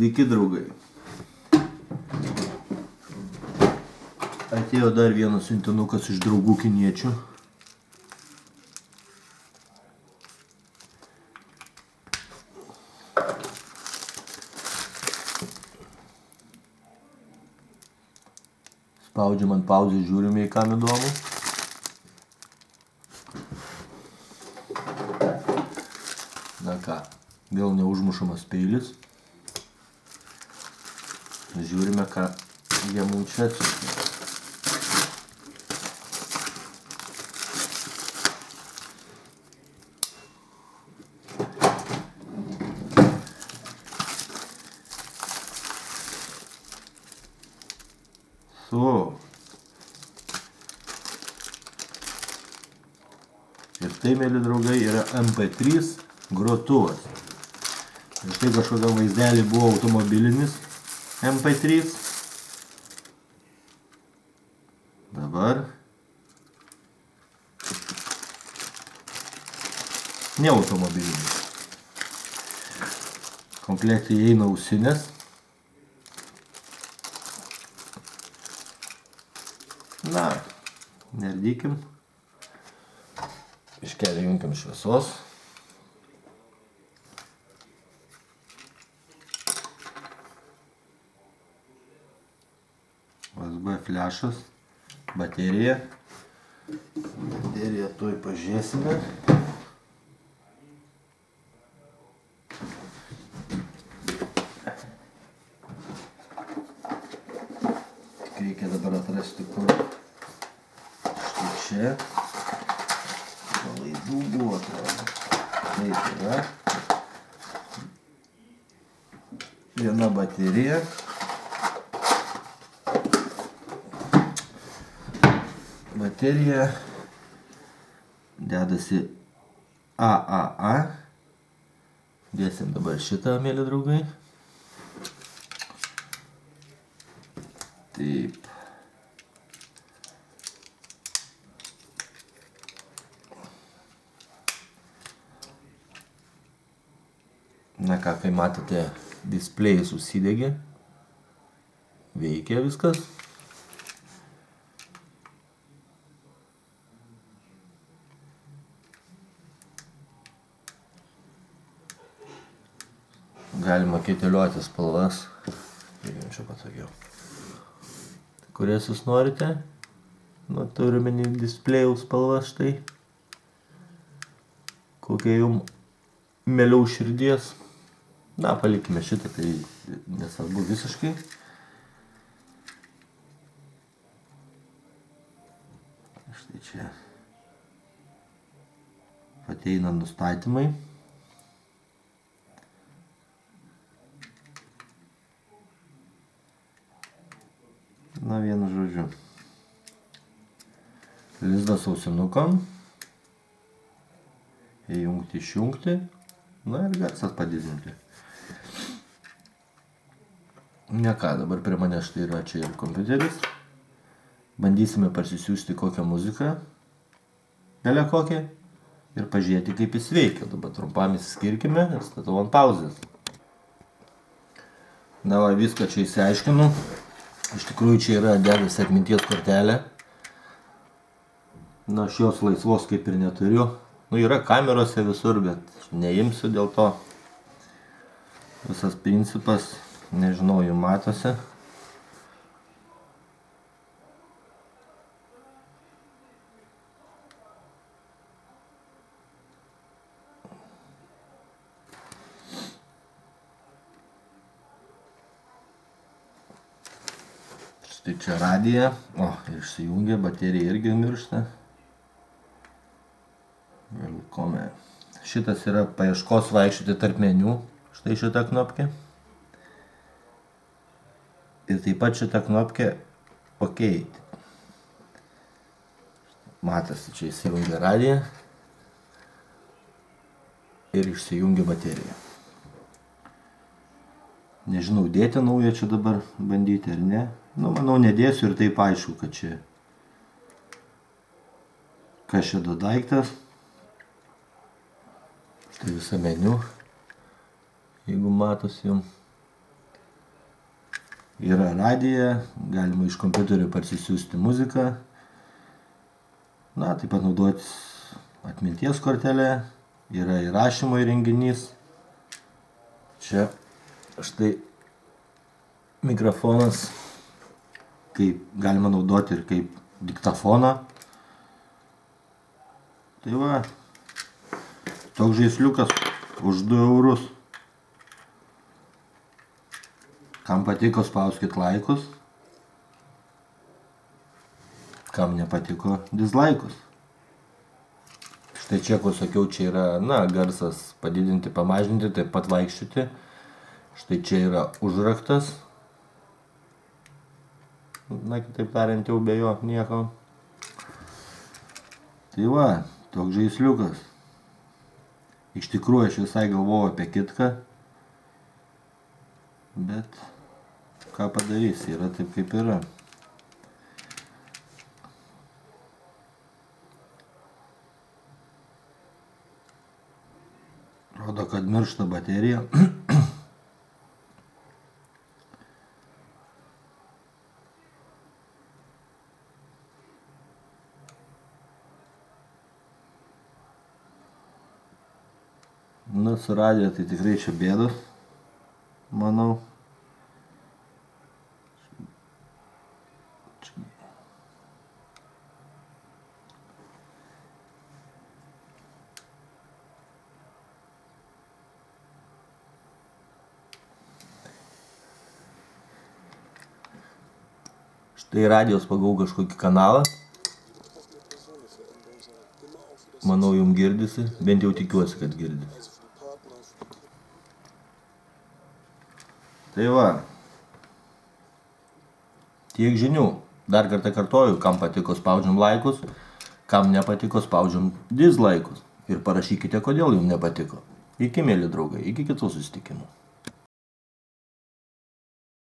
Sveiki, draugai. Atėjo dar vienas siuntinukas iš draugų kiniečių. Spaudžiam ant pauzės, žiūrime į kam įdomu. Na ką, vėl neužmušamas peilis. Žiūrime, ką jie mums čia atsiuntė. Ir tai, mėly draugai, yra MP3 grotuvas. Ir štai kažkokia vaizdelį buvo automobilinis MP3. Dabar ne automobilinis. Komplektai įeina ausinės. Na, nerdykim. Iškelį junkim šviesos. USB flešas, baterija. Bateriją tuoj pažiūrėsime. Tik reikia dabar atrasti, kur. Štai čia. Palaidų buvo, taip yra. Viena baterija. Baterija dedasi AAA. Dėsim dabar šitą, mėly draugai. Taip. Na ką, kai matote, displejus užsidegė, veikia viskas. Galima kaitaliuoti spalvas, jeigu čia patogiau. Kurias jūs norite, nu, turime displejų spalvas štai, kokia jums mieliau širdies. Na, palikime šitą, tai nesvarbu visiškai. Štai čia ateina nustatymai. Na, vienu žodžiu. Lizdas ausinukam. Įjungti, išjungti. Na ir garsas padidinti. Ne ką, dabar prie manęs štai yra čia ir kompiuteris. Bandysime parsisiųsti kokią muziką. Belę kokią. Ir pažiūrėti, kaip jis veikia. Dabar trumpam įsiskirkime ir statau ant pauzės. Na va, viską čia įsiaiškinu. Iš tikrųjų čia yra dedasi atminties kortelė. Na, aš jos laisvos kaip ir neturiu. Nu, yra kamerose visur, bet neimsiu dėl to. Visas principas, nežinau, jų matosi. Štai čia radija. O, išsijungia, baterija irgi miršta. Velkome. Šitas yra paieškos vaikščioti tarp meniu. Štai šita knopkė. Ir taip pat šita knopkė OK. Matosi, čia įsijungia radija. Ir išsijungia baterija. Nežinau, dėti naują čia dabar bandyti ar ne. Nu, manau, nedėsiu ir taip aišku, kad čia kas čia da daiktas. Štai visą meniu, jeigu matosi jums. Yra radija, galima iš kompiuterio parsisiųsti muziką. Na, taip pat naudotis atminties kortelė, yra įrašymo įrenginys. Čia štai mikrofonas, kaip galima naudoti ir kaip diktafoną. Tai va, toks žaisliukas už 2 eurus. Kam patiko, spauskit laikus. Kam nepatiko, dislaikus. Štai čia, kur sakiau, čia yra, garsas padidinti, pamažinti, taip pat vaikščioti. Štai čia yra užraktas. Kitaip tariant, jau be jo nieko. Tai va, toks žaisliukas. Iš tikrųjų, aš visai galvojau apie kitką. Bet ką padarys, yra taip kaip yra. Rodo, kad miršta baterija. Su radija tai tikrai čia bėdos, manau. Štai radijos pagau kažkokį kanalą. Manau, jums girdisi, bent jau tikiuosi, kad girdisi. Tai va, tiek žinių. Dar kartą kartoju, kam patiko, spaudžiam laikus, kam nepatiko, spaudžiam dislaikus. Ir parašykite, kodėl jums nepatiko. Iki, mėly draugai, iki kitų susitikimų.